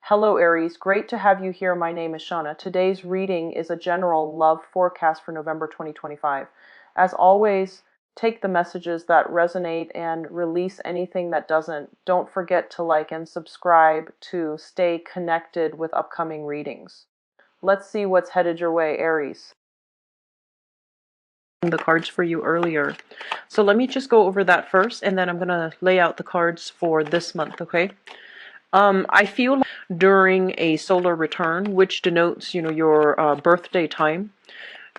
Hello Aries, great to have you here. My name is Shauna. Today's reading is a general love forecast for November 2025. As always, take the messages that resonate and release anything that doesn't. Don't forget to like and subscribe to stay connected with upcoming readings. Let's see what's headed your way, Aries. The cards for you earlier. So let me just go over that first, and then I'm going to lay out the cards for this month, okay? I feel like during a solar return, which denotes, your birthday time,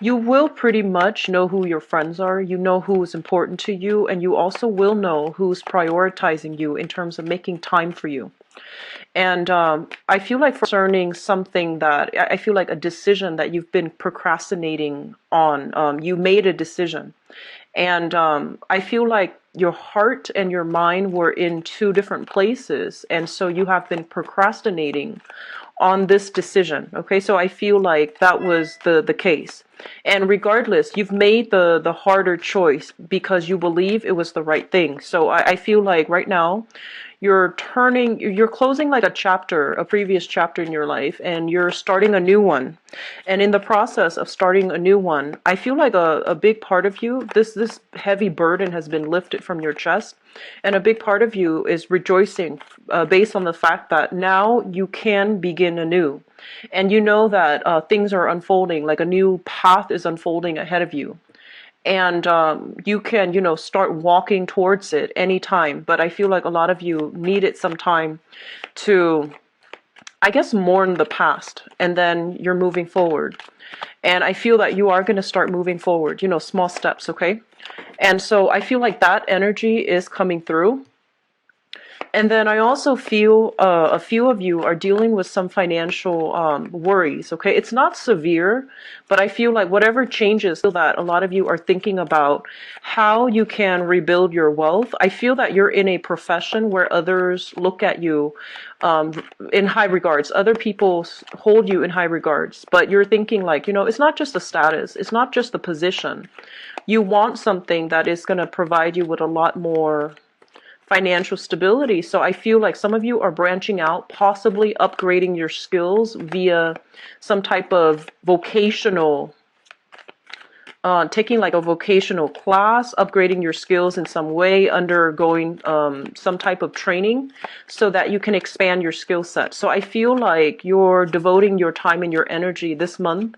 you will pretty much know who your friends are. You know who's important to you, and you also will know who's prioritizing you in terms of making time for you. And I feel like concerning something that I feel like a decision that you've been procrastinating on, you made a decision. And I feel like your heart and your mind were in two different places. And so you have been procrastinating on this decision. Okay, so I feel like that was the case. And regardless, you've made the harder choice because you believe it was the right thing. So I feel like right now, you're closing like a previous chapter in your life, and you're starting a new one. And in the process of starting a new one, I feel like a big part of you, this heavy burden has been lifted from your chest. And a big part of you is rejoicing based on the fact that now you can begin anew. And you know that things are unfolding, like a new path is unfolding ahead of you. And you can, start walking towards it anytime. But I feel like a lot of you needed some time to, I guess, mourn the past, and then you're moving forward. And I feel that you are going to start moving forward, small steps, okay? And so I feel like that energy is coming through. And then I also feel a few of you are dealing with some financial worries, okay? It's not severe, but I feel like whatever changes, so that a lot of you are thinking about how you can rebuild your wealth. I feel that you're in a profession where others look at you in high regards. Other people hold you in high regards, but you're thinking like, it's not just the status. It's not just the position. You want something that is going to provide you with a lot more financial stability. So I feel like some of you are branching out, possibly upgrading your skills via some type of vocational, taking like a vocational class, upgrading your skills in some way, undergoing some type of training so that you can expand your skill set. So I feel like you're devoting your time and your energy this month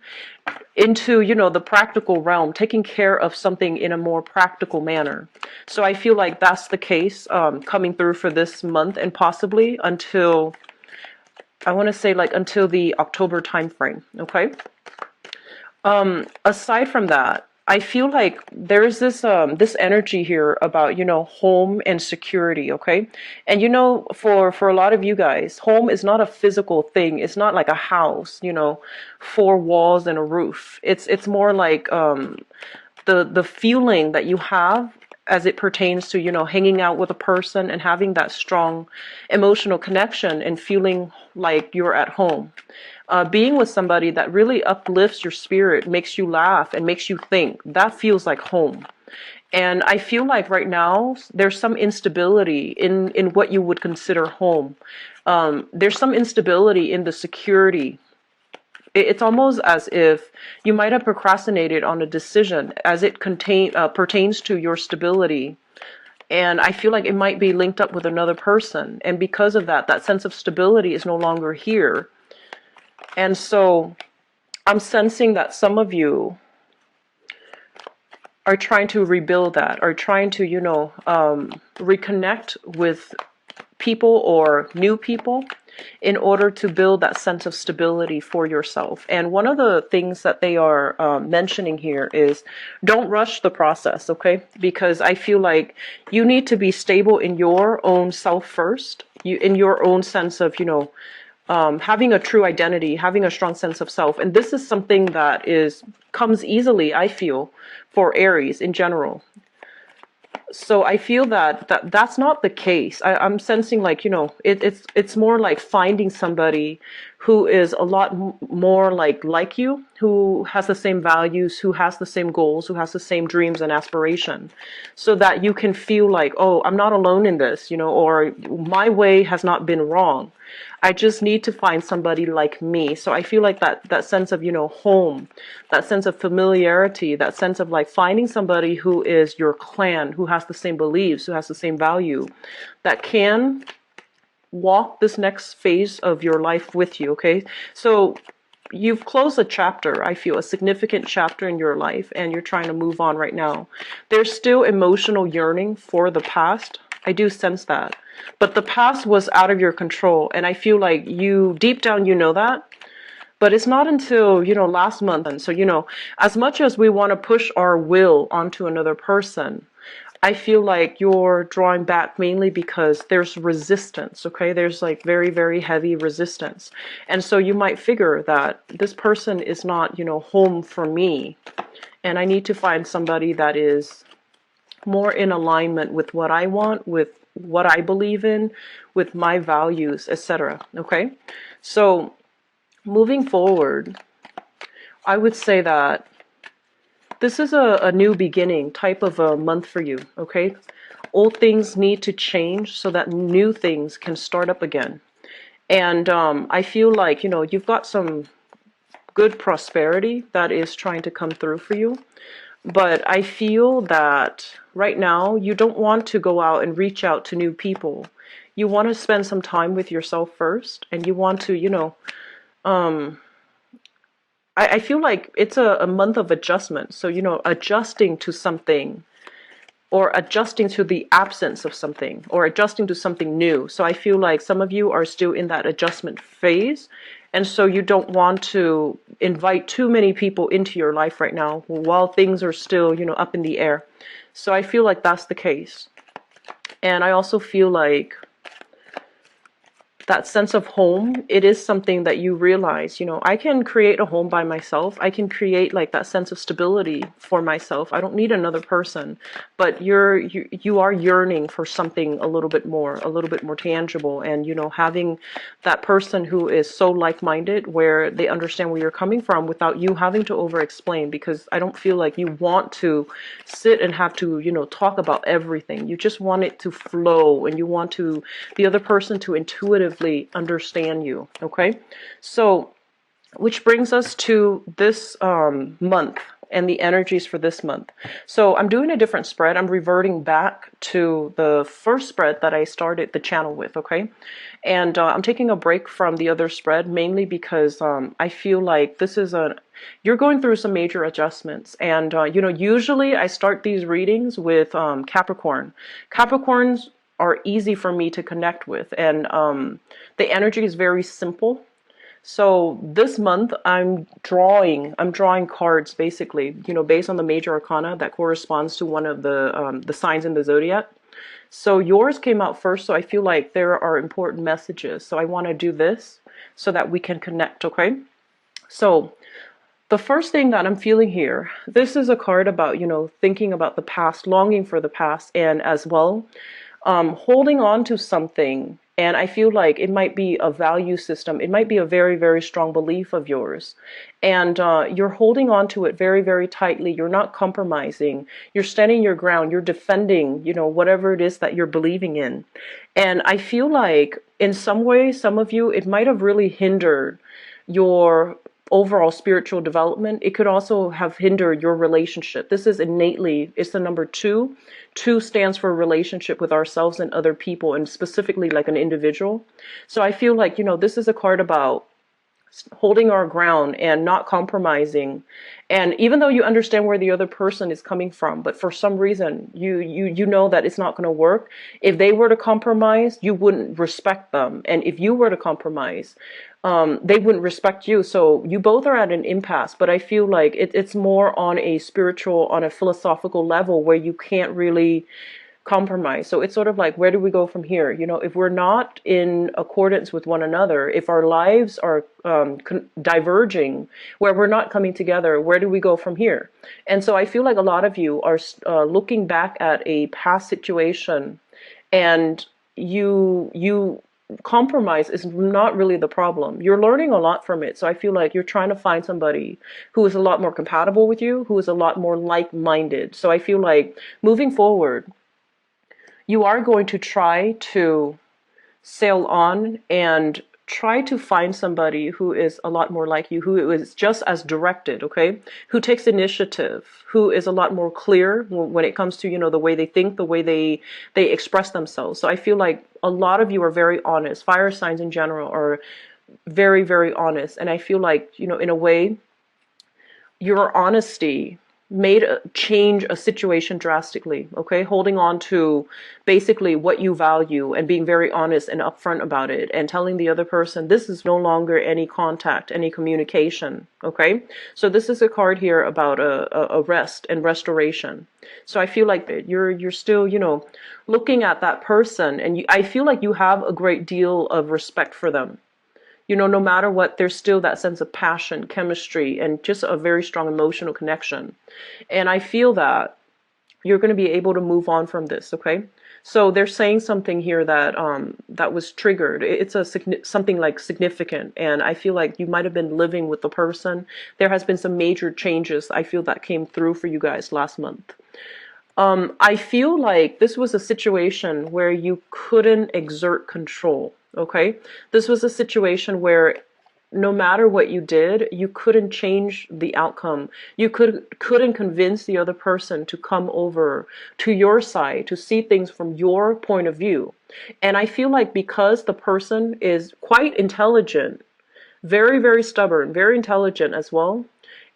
into, the practical realm, taking care of something in a more practical manner. So I feel like that's the case coming through for this month, and possibly until, I want to say like until the October timeframe, okay? Aside from that, I feel like there's this energy here about, home and security, okay? And for a lot of you guys, home is not a physical thing. It's not like a house, four walls and a roof. It's more like the feeling that you have as it pertains to, hanging out with a person and having that strong emotional connection and feeling like you're at home. Being with somebody that really uplifts your spirit, makes you laugh and makes you think, that feels like home. And I feel like right now there's some instability in what you would consider home. There's some instability in the security. It's almost as if you might have procrastinated on a decision as it pertains to your stability. And I feel like it might be linked up with another person. And because of that, that sense of stability is no longer here. And so I'm sensing that some of you are trying to rebuild that, are trying to, reconnect with people or new people in order to build that sense of stability for yourself. And one of the things that they are mentioning here is don't rush the process, okay? Because I feel like you need to be stable in your own self first, in your own sense of, having a true identity, having a strong sense of self. And this is something that comes easily, I feel, for Aries in general. So I feel that's not the case. I'm sensing like, it's more like finding somebody who is a lot more like you, who has the same values, who has the same goals, who has the same dreams and aspiration, so that you can feel like, oh, I'm not alone in this, or my way has not been wrong. I just need to find somebody like me. So I feel like that sense of, home, that sense of familiarity, that sense of like finding somebody who is your clan, who has the same beliefs, who has the same value, that can walk this next phase of your life with you, okay? So you've closed a chapter, I feel, a significant chapter in your life, and you're trying to move on right now. There's still emotional yearning for the past. I do sense that. But the past was out of your control, and I feel like you, deep down, you know that. But it's not until, last month. And so, as much as we want to push our will onto another person, I feel like you're drawing back mainly because there's resistance, okay? There's like very, very heavy resistance. And so you might figure that this person is not, home for me. And I need to find somebody that is more in alignment with what I want, with what I believe in, with my values, etc. Okay? So moving forward, I would say that this is a new beginning type of a month for you, okay? Old things need to change so that new things can start up again. And I feel like, you've got some good prosperity that is trying to come through for you. But I feel that right now you don't want to go out and reach out to new people. You want to spend some time with yourself first, and you want to, I feel like it's a month of adjustment. So, adjusting to something, or adjusting to the absence of something, or adjusting to something new. So I feel like some of you are still in that adjustment phase. And so you don't want to invite too many people into your life right now while things are still, up in the air. So I feel like that's the case. And I also feel like that sense of home, it is something that you realize, I can create a home by myself. I can create like that sense of stability for myself. I don't need another person. But you are yearning for something a little bit more tangible, and having that person who is so like-minded, where they understand where you're coming from without you having to over-explain, because I don't feel like you want to sit and have to, talk about everything. You just want it to flow, and you want the other person to intuitively understand you, okay? So, which brings us to this month and the energies for this month. So I'm doing a different spread. I'm reverting back to the first spread that I started the channel with, okay? And I'm taking a break from the other spread, mainly because I feel like you're going through some major adjustments. And, usually I start these readings with Capricorn. Capricorns are easy for me to connect with, and the energy is very simple. So this month I'm drawing cards, basically, based on the major arcana that corresponds to one of the signs in the zodiac. So yours came out first, so I feel like there are important messages. So I want to do this so that we can connect, okay? So the first thing that I'm feeling here, this is a card about, thinking about the past, longing for the past, and as well, holding on to something. And I feel like it might be a value system. It might be a very, very strong belief of yours. And you're holding on to it very, very tightly. You're not compromising. You're standing your ground. You're defending, whatever it is that you're believing in. And I feel like in some way, some of you, it might have really hindered your overall spiritual development. It could also have hindered your relationship. This is innately, it's the number 2. 2 stands for relationship with ourselves and other people, and specifically like an individual. So I feel like, this is a card about holding our ground and not compromising. And even though you understand where the other person is coming from, but for some reason you know that it's not going to work. If they were to compromise, you wouldn't respect them, and if you were to compromise, they wouldn't respect you. So you both are at an impasse. But I feel like it's more on a spiritual, on a philosophical level, where you can't really compromise. So it's sort of like, where do we go from here? If we're not in accordance with one another, if our lives are diverging, where we're not coming together, where do we go from here? And so I feel like a lot of you are looking back at a past situation, and you compromise is not really the problem. You're learning a lot from it. So I feel like you're trying to find somebody who is a lot more compatible with you, who is a lot more like-minded. So I feel like moving forward, you are going to try to sail on and try to find somebody who is a lot more like you, who is just as directed, okay? Who takes initiative, who is a lot more clear when it comes to, the way they think, the way they express themselves. So I feel like a lot of you are very honest. Fire signs in general are very, very honest. And I feel like, in a way, your honesty made change a situation drastically, okay? Holding on to basically what you value and being very honest and upfront about it and telling the other person this is no longer any contact, any communication, okay? So this is a card here about a rest and restoration. So I feel like that you're still, looking at that person, and I feel like you have a great deal of respect for them. No matter what, there's still that sense of passion, chemistry, and just a very strong emotional connection. And I feel that you're going to be able to move on from this, okay? So they're saying something here that that was triggered. It's something like significant, and I feel like you might have been living with the person. There has been some major changes. I feel that came through for you guys last month. I feel like this was a situation where you couldn't exert control, okay? This was a situation where no matter what you did, you couldn't change the outcome. You couldn't convince the other person to come over to your side, to see things from your point of view. And I feel like because the person is quite intelligent, very, very stubborn, very intelligent as well,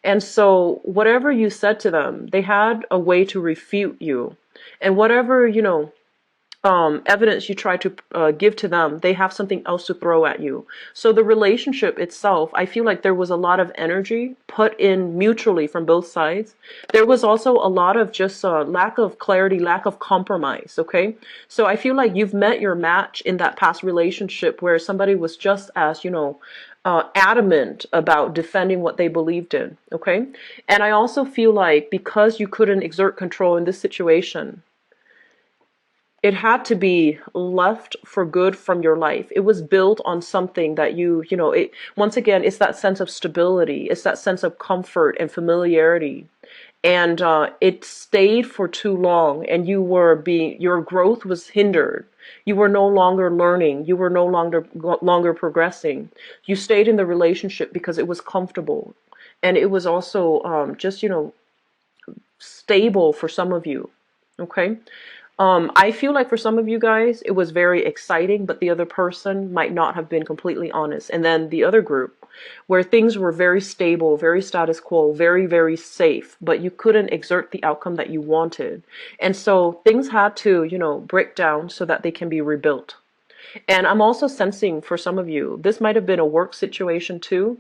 and so whatever you said to them, they had a way to refute you. And whatever, evidence you try to give to them, they have something else to throw at you. So the relationship itself, I feel like there was a lot of energy put in mutually from both sides. There was also a lot of just lack of clarity, lack of compromise, okay? So I feel like you've met your match in that past relationship where somebody was just as, adamant about defending what they believed in, okay? And I also feel like because you couldn't exert control in this situation, it had to be left for good from your life. It was built on something that once again, it's that sense of stability. It's that sense of comfort and familiarity. And it stayed for too long, and your growth was hindered. You were no longer learning. You were no longer progressing. You stayed in the relationship because it was comfortable. And it was also just, stable for some of you. Okay? I feel like for some of you guys, it was very exciting, but the other person might not have been completely honest. And then the other group, where things were very stable, very status quo, very, very safe, but you couldn't exert the outcome that you wanted. And so things had to, break down so that they can be rebuilt. And I'm also sensing for some of you, this might have been a work situation too,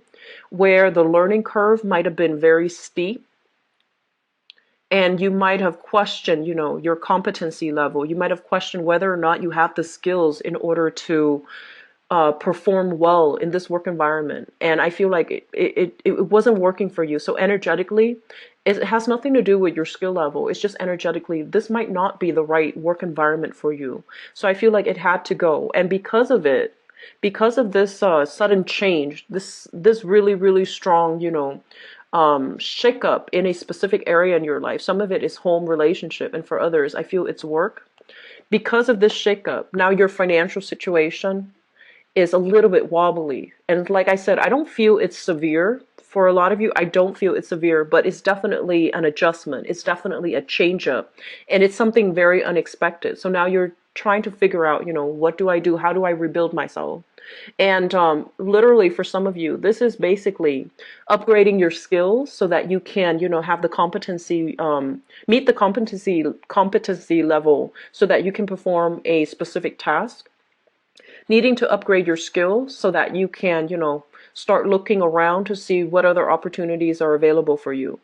where the learning curve might have been very steep. And you might have questioned, your competency level. You might have questioned whether or not you have the skills in order to perform well in this work environment. And I feel like it wasn't working for you. So energetically, it has nothing to do with your skill level. It's just energetically, this might not be the right work environment for you. So I feel like it had to go. And because of it, because of this sudden change, this really, really strong, shake-up in a specific area in your life. Some of it is home, relationship, and for others, I feel it's work. Because of this shake-up, now your financial situation is a little bit wobbly. And like I said, I don't feel it's severe. For a lot of you, I don't feel it's severe, but it's definitely an adjustment. It's definitely a change-up. And it's something very unexpected. So now you're trying to figure out, what do I do? How do I rebuild myself? And literally for some of you, this is basically upgrading your skills so that you can, have the competency, meet the competency level so that you can perform a specific task. Needing to upgrade your skills so that you can, start looking around to see what other opportunities are available for you.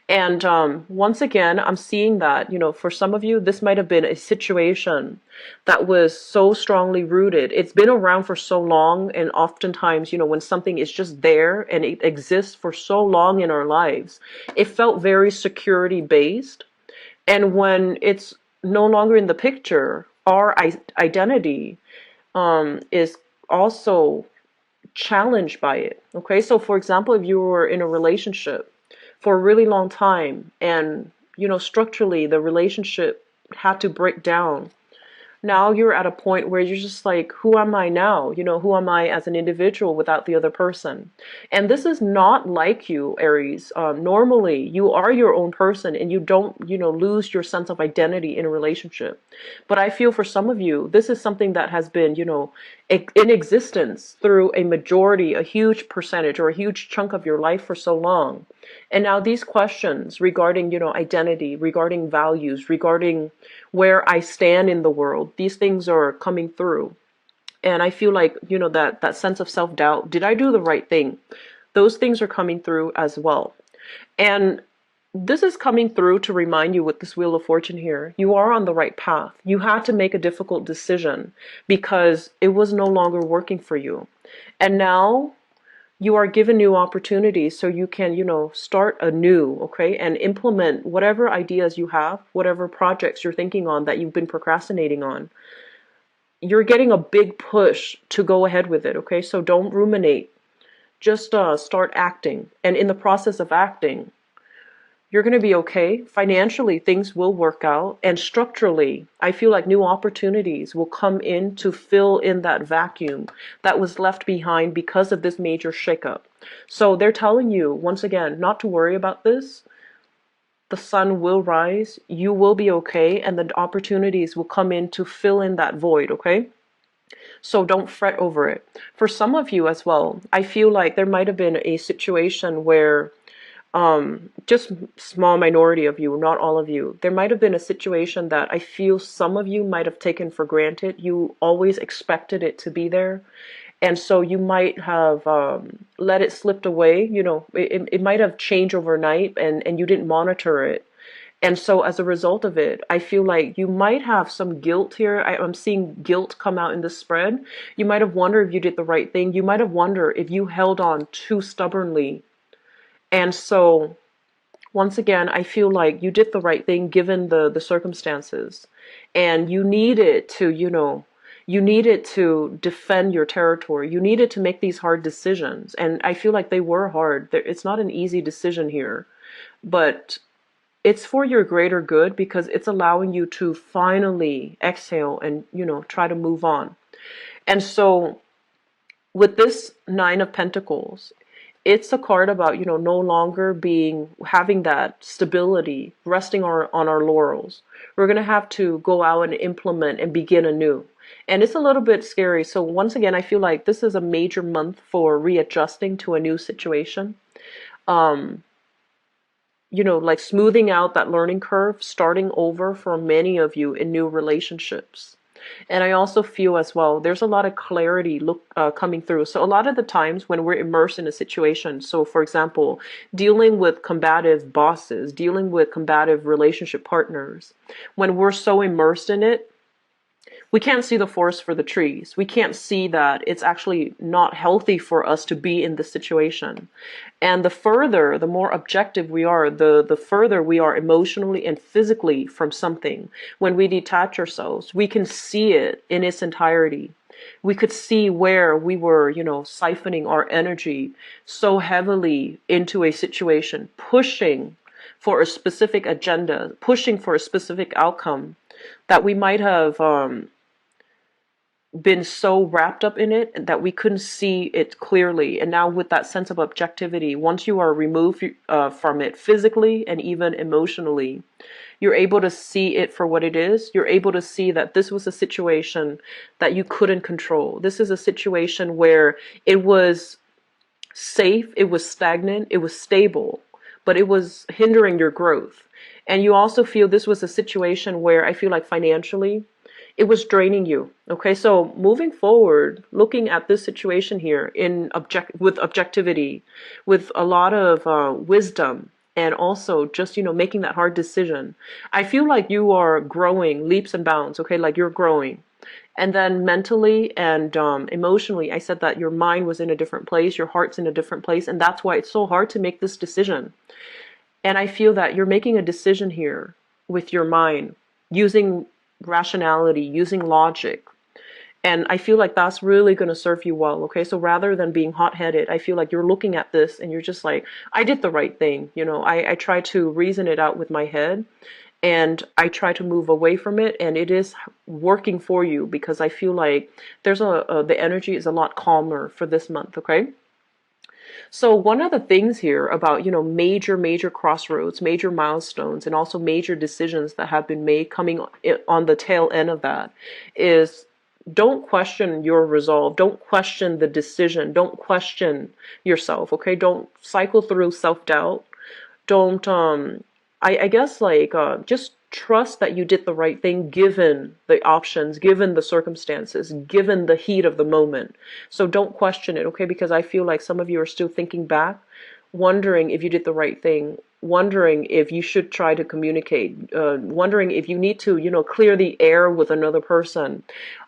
And once again, I'm seeing that, for some of you, this might have been a situation that was so strongly rooted. It's been around for so long. And oftentimes, when something is just there and it exists for so long in our lives, it felt very security based. And when it's no longer in the picture, our identity is also challenged by it. Okay, so for example, if you were in a relationship for a really long time and, structurally the relationship had to break down, Now you're at a point where you're just like, who am I now? Who am I as an individual without the other person? And this is not like you, Aries. Normally, you are your own person and you don't, lose your sense of identity in a relationship. But I feel for some of you, this is something that has been, in existence through a majority, a huge percentage or a huge chunk of your life for so long. And now these questions regarding, identity, regarding values, regarding where I stand in the world, these things are coming through. And I feel like, that sense of self-doubt, did I do the right thing? Those things are coming through as well. And this is coming through to remind you with this Wheel of Fortune here, you are on the right path. You had to make a difficult decision because it was no longer working for you. And now you are given new opportunities so you can, start anew, okay, and implement whatever ideas you have, whatever projects you're thinking on that you've been procrastinating on. You're getting a big push to go ahead with it, okay? So don't ruminate. Just start acting. And in the process of acting, you're going to be okay. Financially, things will work out. And structurally, I feel like new opportunities will come in to fill in that vacuum that was left behind because of this major shakeup. So they're telling you, once again, not to worry about this. The sun will rise. You will be okay. And the opportunities will come in to fill in that void, okay? So don't fret over it. For some of you as well, I feel like there might have been a situation where just small minority of you, not all of you, there might have been a situation that I feel some of you might have taken for granted. You always expected it to be there. And so you might have let it slip away. It might have changed overnight and you didn't monitor it. And so as a result of it, I feel like you might have some guilt here. I'm seeing guilt come out in the spread. You might have wondered if you did the right thing. You might have wondered if you held on too stubbornly. And so, once again, I feel like you did the right thing given the circumstances. And you needed to, you needed to defend your territory. You needed to make these hard decisions. And I feel like they were hard. It's not an easy decision here. But it's for your greater good because it's allowing you to finally exhale and, try to move on. And so, with this Nine of Pentacles, it's a card about, no longer having that stability, resting on our laurels. We're going to have to go out and implement and begin anew. And it's a little bit scary. So once again, I feel like this is a major month for readjusting to a new situation. Like smoothing out that learning curve, starting over for many of you in new relationships. And I also feel as well, there's a lot of clarity coming through. So a lot of the times when we're immersed in a situation, so for example, dealing with combative bosses, dealing with combative relationship partners, when we're so immersed in it, we can't see the forest for the trees. We can't see that it's actually not healthy for us to be in this situation. And the more objective we are, the further we are emotionally and physically from something. When we detach ourselves, we can see it in its entirety. We could see where we were, siphoning our energy so heavily into a situation, pushing for a specific agenda, pushing for a specific outcome, that we might have been so wrapped up in it that we couldn't see it clearly. And now with that sense of objectivity, once you are removed from it physically and even emotionally, you're able to see it for what it is. You're able to see that this was a situation that you couldn't control. This is a situation where it was safe, it was stagnant, it was stable, but it was hindering your growth. And you also feel this was a situation where I feel like financially, it was draining you. Okay, so moving forward, looking at this situation here with objectivity, with a lot of wisdom, and also just, making that hard decision. I feel like you are growing leaps and bounds, okay, like you're growing. And then mentally and emotionally, I said that your mind was in a different place, your heart's in a different place, and that's why it's so hard to make this decision. And I feel that you're making a decision here with your mind, using rationality, using logic. And I feel like that's really going to serve you well, okay? So rather than being hot-headed, I feel like you're looking at this and you're just like, I did the right thing. I try to reason it out with my head. and I try to move away from it, and it is working for you, because I feel like there's the energy is a lot calmer for this month, okay? So one of the things here about, major crossroads, major milestones, and also major decisions that have been made coming on the tail end of that is, don't question your resolve. Don't question the decision. Don't question yourself, okay? Don't cycle through self-doubt. Don't I guess like just trust that you did the right thing given the options, given the circumstances, given the heat of the moment. So don't question it, okay? Because I feel like some of you are still thinking back, wondering if you did the right thing, wondering if you should try to communicate, wondering if you need to, clear the air with another person.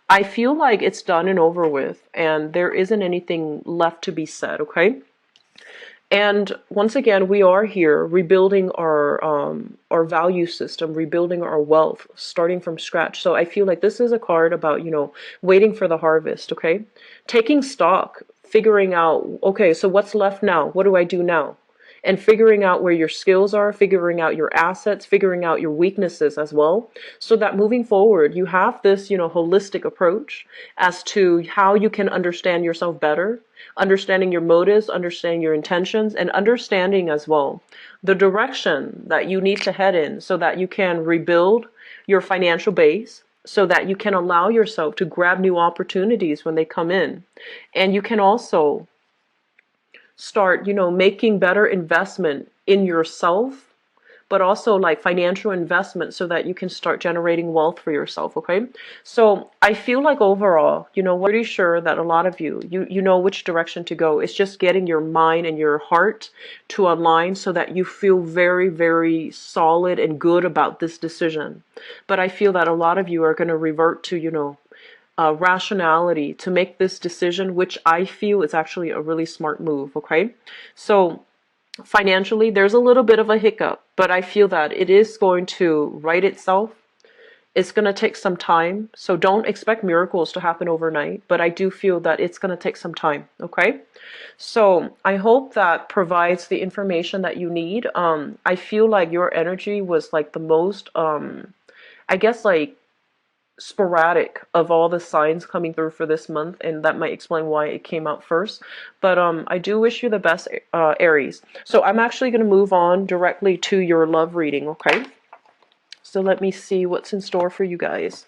I feel like it's done and over with, and there isn't anything left to be said, okay? And once again, we are here rebuilding our value system, rebuilding our wealth, starting from scratch. So I feel like this is a card about, waiting for the harvest, okay? Taking stock, figuring out, okay, so what's left now? What do I do now? And figuring out where your skills are, figuring out your assets, figuring out your weaknesses as well, so that moving forward, you have this, holistic approach as to how you can understand yourself better, understanding your motives, understanding your intentions, and understanding as well the direction that you need to head in, so that you can rebuild your financial base, so that you can allow yourself to grab new opportunities when they come in. And you can also start, making better investment in yourself, but also like financial investment, so that you can start generating wealth for yourself, okay? So I feel like overall, we're pretty sure that a lot of you know which direction to go. It's just getting your mind and your heart to align, so that you feel very, very solid and good about this decision. But I feel that a lot of you are going to revert to, rationality to make this decision, which I feel is actually a really smart move, okay? So financially, there's a little bit of a hiccup, but I feel that it is going to right itself. It's going to take some time, so don't expect miracles to happen overnight, but I do feel that it's going to take some time, okay? So I hope that provides the information that you need. I feel like your energy was like the most, I guess like sporadic of all the signs coming through for this month, and that might explain why it came out first. But I do wish you the best, Aries. So I'm actually going to move on directly to your love reading, okay? So let me see what's in store for you guys.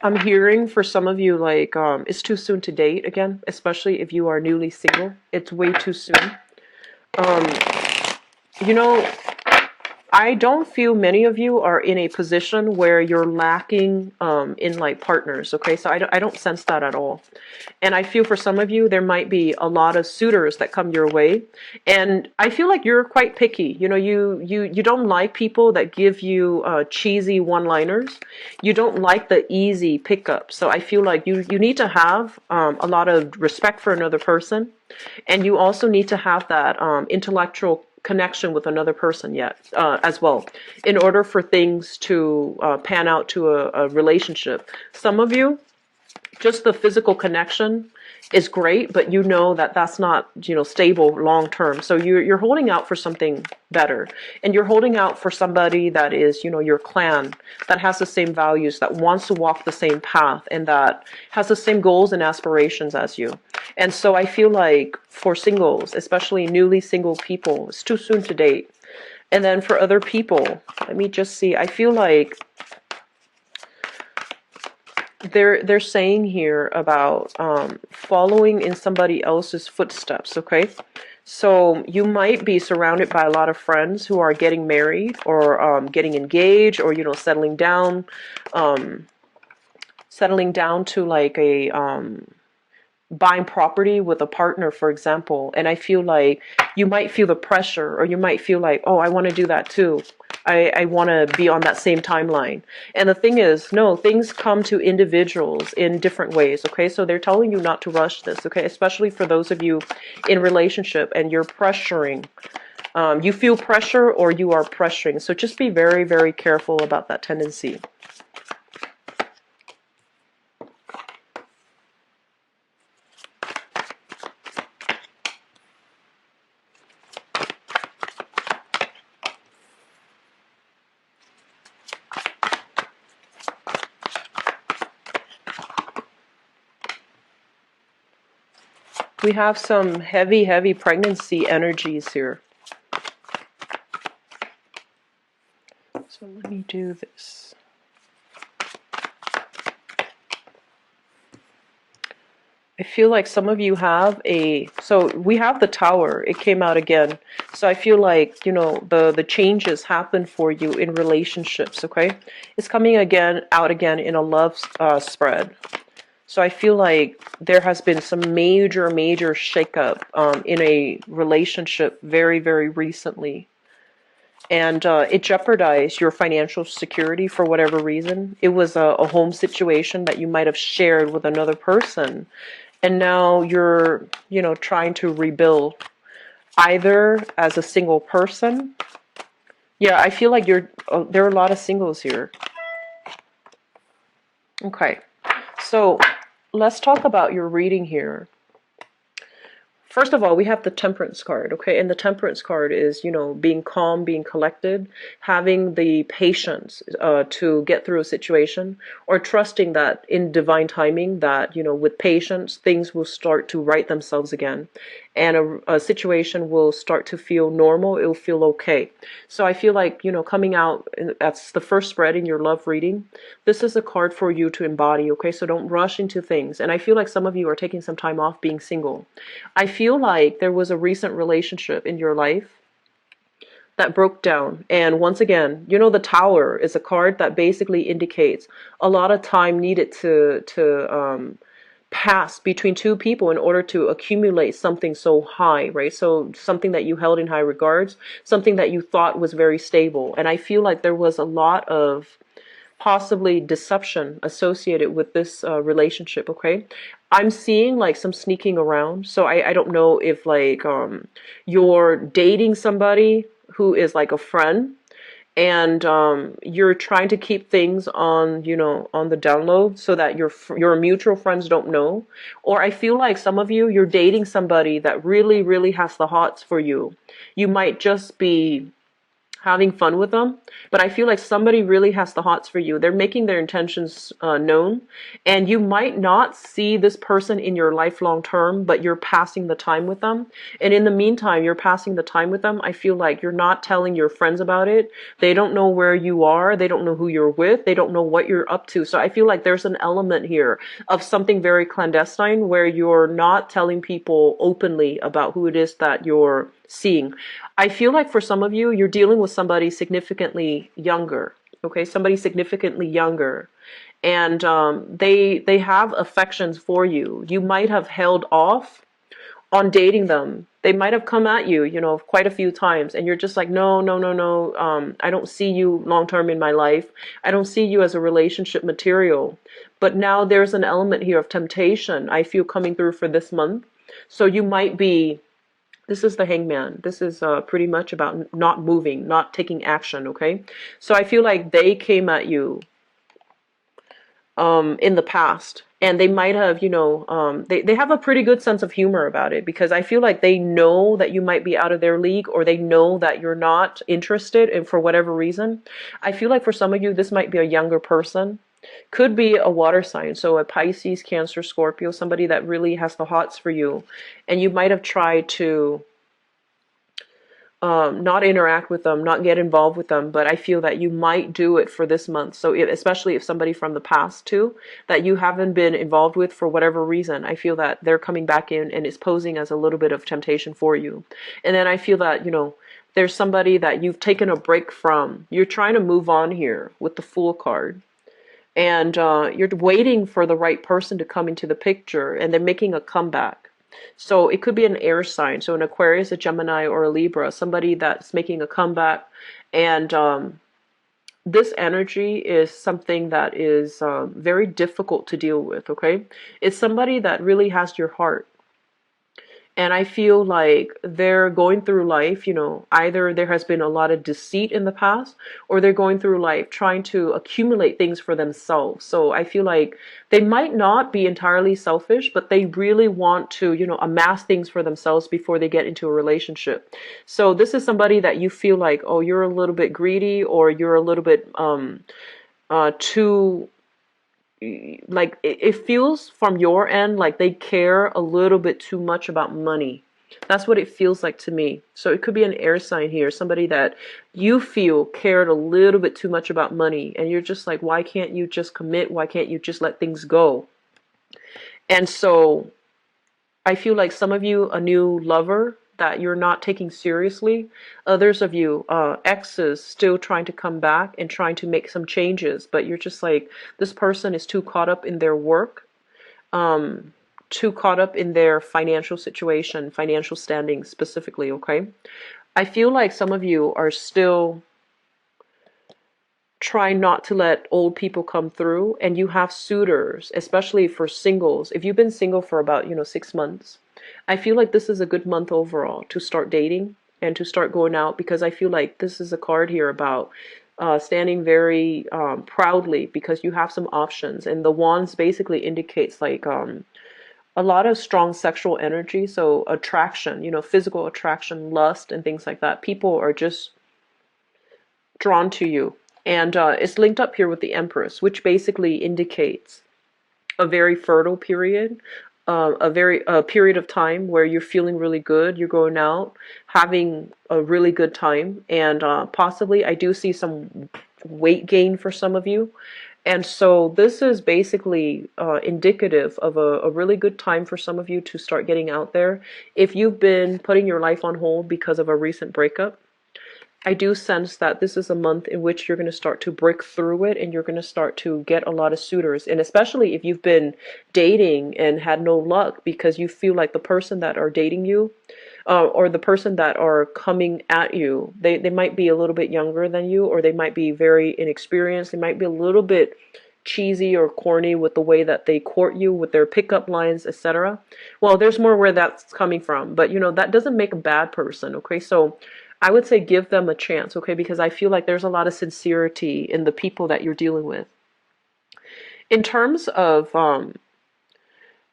I'm hearing for some of you like it's too soon to date again, especially if you are newly single. It's way too soon. Um, you know, I don't feel many of you are in a position where you're lacking in like partners, okay? So I don't sense that at all. And I feel for some of you, there might be a lot of suitors that come your way. And I feel like you're quite picky. You don't like people that give you cheesy one-liners. You don't like the easy pickup. So I feel like you need to have a lot of respect for another person. And you also need to have that intellectual connection with another person yet as well, in order for things to pan out to a relationship. Some of you, just the physical connection is great, but you know that that's not, stable long term. So you're holding out for something better, and you're holding out for somebody that is, your clan, that has the same values, that wants to walk the same path, and that has the same goals and aspirations as you. And so I feel like for singles, especially newly single people, it's too soon to date. And then for other people, let me just see. I feel like they're saying here about following in somebody else's footsteps, okay? So you might be surrounded by a lot of friends who are getting married, or getting engaged, or settling down to like a buying property with a partner, for example. And I feel like you might feel the pressure, or you might feel like, oh, I want to do that too. I want to be on that same timeline. And the thing is, no, things come to individuals in different ways, okay? So they're telling you not to rush this, okay? Especially for those of you in relationship and you're pressuring. You feel pressure, or you are pressuring. So just be very, very careful about that tendency. We have some heavy, heavy pregnancy energies here. So let me do this. I feel like some of you have so we have the Tower. It came out again. So I feel like, you know, the changes happen for you in relationships, okay? It's coming out again in a love spread. So I feel like there has been some major, major shakeup in a relationship very, very recently. And it jeopardized your financial security for whatever reason. It was a home situation that you might have shared with another person. And now you're, you know, trying to rebuild either as a single person. Yeah, I feel like there are a lot of singles here. Okay, so let's talk about your reading here. First of all, we have the Temperance card, okay? And the Temperance card is, you know, being calm, being collected, having the patience to get through a situation, or trusting that in divine timing that, you know, with patience, things will start to right themselves again. And a situation will start to feel normal. It will feel okay. So I feel like, you know, coming out, that's the first spread in your love reading. This is a card for you to embody, okay? So don't rush into things. And I feel like some of you are taking some time off being single. I feel like there was a recent relationship in your life that broke down. And once again, you know, the Tower is a card that basically indicates a lot of time needed to pass between two people in order to accumulate something so high, right? So something that you held in high regards, something that you thought was very stable. And I feel like there was a lot of possibly deception associated with this relationship, okay? I'm seeing like some sneaking around. So I don't know if like you're dating somebody who is like a friend, and you're trying to keep things on, you know, on the down low so that your mutual friends don't know. Or I feel like some of you, you're dating somebody that really, really has the hots for you. You might just be having fun with them, but I feel like somebody really has the hots for you. They're making their intentions known, and you might not see this person in your life long term, but you're passing the time with them. And in the meantime, you're passing the time with them. I feel like you're not telling your friends about it. They don't know where you are. They don't know who you're with. They don't know what you're up to. So I feel like there's an element here of something very clandestine where you're not telling people openly about who it is that you're seeing. I feel like for some of you, you're dealing with somebody significantly younger, okay? Somebody significantly younger. And they have affections for you. You might have held off on dating them. They might have come at you, you know, quite a few times, and you're just like, no, no, no, no. I don't see you long term in my life. I don't see you as a relationship material. But now there's an element here of temptation I feel coming through for this month. So you might be. This is the Hangman. This is pretty much about not moving, not taking action, okay? So I feel like they came at you in the past, and they might have, you know, they have a pretty good sense of humor about it, because I feel like they know that you might be out of their league, or they know that you're not interested, and for whatever reason. I feel like for some of you, this might be a younger person. Could be a water sign, so a Pisces, Cancer, Scorpio, somebody that really has the hots for you. And you might have tried to not interact with them, not get involved with them, but I feel that you might do it for this month. So especially if somebody from the past too, that you haven't been involved with for whatever reason, I feel that they're coming back in and it's posing as a little bit of temptation for you. And then I feel that, you know, there's somebody that you've taken a break from. You're trying to move on here with the Fool card. And you're waiting for the right person to come into the picture, and they're making a comeback. So it could be an air sign, so an Aquarius, a Gemini, or a Libra, somebody that's making a comeback. And this energy is something that is very difficult to deal with, okay? It's somebody that really has your heart. And I feel like they're going through life, you know, either there has been a lot of deceit in the past, or they're going through life trying to accumulate things for themselves. So I feel like they might not be entirely selfish, but they really want to, you know, amass things for themselves before they get into a relationship. So this is somebody that you feel like, oh, you're a little bit greedy, or you're a little bit too like it feels from your end like they care a little bit too much about money. That's what it feels like to me. So it could be an air sign here, somebody that you feel cared a little bit too much about money, and you're just like, why can't you just commit? Why can't you just let things go? And so I feel like some of you, a new lover that you're not taking seriously. Others of you, exes still trying to come back and trying to make some changes, but you're just like, this person is too caught up in their work, too caught up in their financial situation, financial standing specifically, okay? I feel like some of you are still try not to let old people come through, and you have suitors, especially for singles. If you've been single for about 6 months, I feel like this is a good month overall to start dating and to start going out, because I feel like this is a card here about standing very proudly, because you have some options, and the wands basically indicates like a lot of strong sexual energy, so attraction, physical attraction, lust, and things like that. People are just drawn to you. And it's linked up here with the Empress, which basically indicates a very fertile period, a period of time where you're feeling really good, you're going out, having a really good time, and possibly I do see some weight gain for some of you. And so this is basically indicative of a really good time for some of you to start getting out there. If you've been putting your life on hold because of a recent breakup, I do sense that this is a month in which you're going to start to break through it, and you're going to start to get a lot of suitors. And especially if you've been dating and had no luck because you feel like the person that are dating you, or the person that are coming at you, they might be a little bit younger than you, or they might be very inexperienced. They might be a little bit cheesy or corny with the way that they court you with their pickup lines, etc. Well, there's more where that's coming from, but that doesn't make a bad person, okay? So I would say give them a chance, okay? Because I feel like there's a lot of sincerity in the people that you're dealing with. In terms of,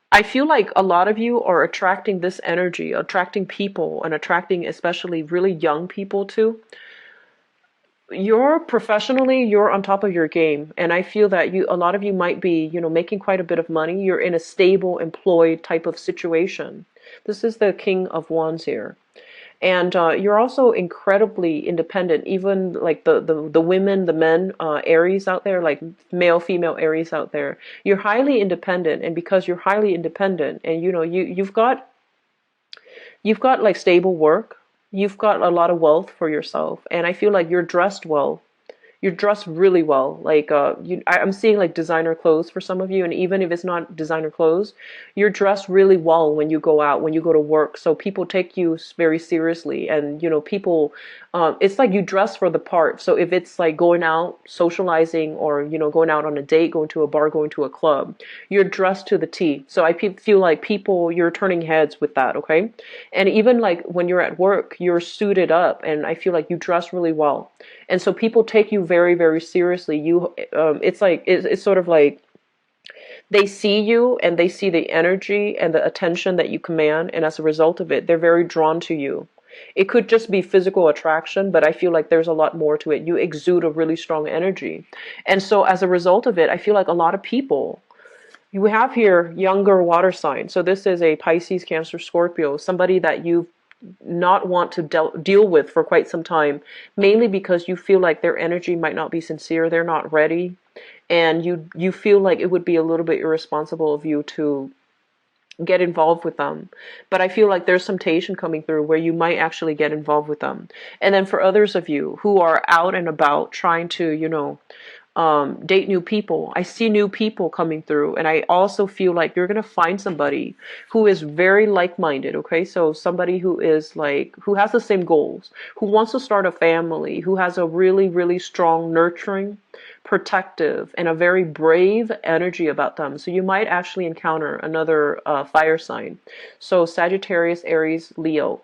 I feel like a lot of you are attracting this energy, attracting people, and attracting especially really young people too. You're professionally, you're on top of your game, and I feel that a lot of you might be, making quite a bit of money. You're in a stable, employed type of situation. This is the King of Wands here. And you're also incredibly independent. Even like the women, the men, Aries out there, like male, female Aries out there, you're highly independent. And because you're highly independent, and you've got like stable work, you've got a lot of wealth for yourself, and I feel like you're dressed well. You're dressed really well. Like I'm seeing like designer clothes for some of you, and even if it's not designer clothes, you're dressed really well when you go out, when you go to work. So people take you very seriously, and people, it's like you dress for the part. So if it's like going out, socializing, or going out on a date, going to a bar, going to a club, you're dressed to the T. So I feel like people, you're turning heads with that, okay? And even like when you're at work, you're suited up, and I feel like you dress really well. And so people take you very, very seriously. It's sort of like they see you, and they see the energy and the attention that you command, and as a result of it, they're very drawn to you. It could just be physical attraction, but I feel like there's a lot more to it. You exude a really strong energy. And so as a result of it, I feel like a lot of people, you have here younger water sign. So this is a Pisces, Cancer, Scorpio, somebody that you not want to deal with for quite some time, mainly because you feel like their energy might not be sincere, they're not ready, and you feel like it would be a little bit irresponsible of you to get involved with them. But I feel like there's some temptation coming through where you might actually get involved with them. And then for others of you who are out and about trying to, date new people, I see new people coming through, and I also feel like you're going to find somebody who is very like-minded, okay? So somebody who is like, who has the same goals, who wants to start a family, who has a really, really strong, nurturing, protective, and a very brave energy about them. So you might actually encounter another fire sign. So Sagittarius, Aries, Leo.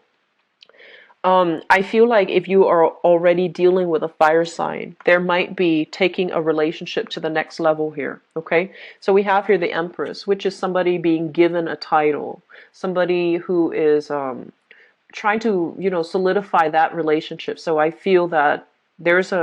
I feel like if you are already dealing with a fire sign, there might be taking a relationship to the next level here, okay? So we have here the Empress, which is somebody being given a title, somebody who is trying to, solidify that relationship. So I feel that there's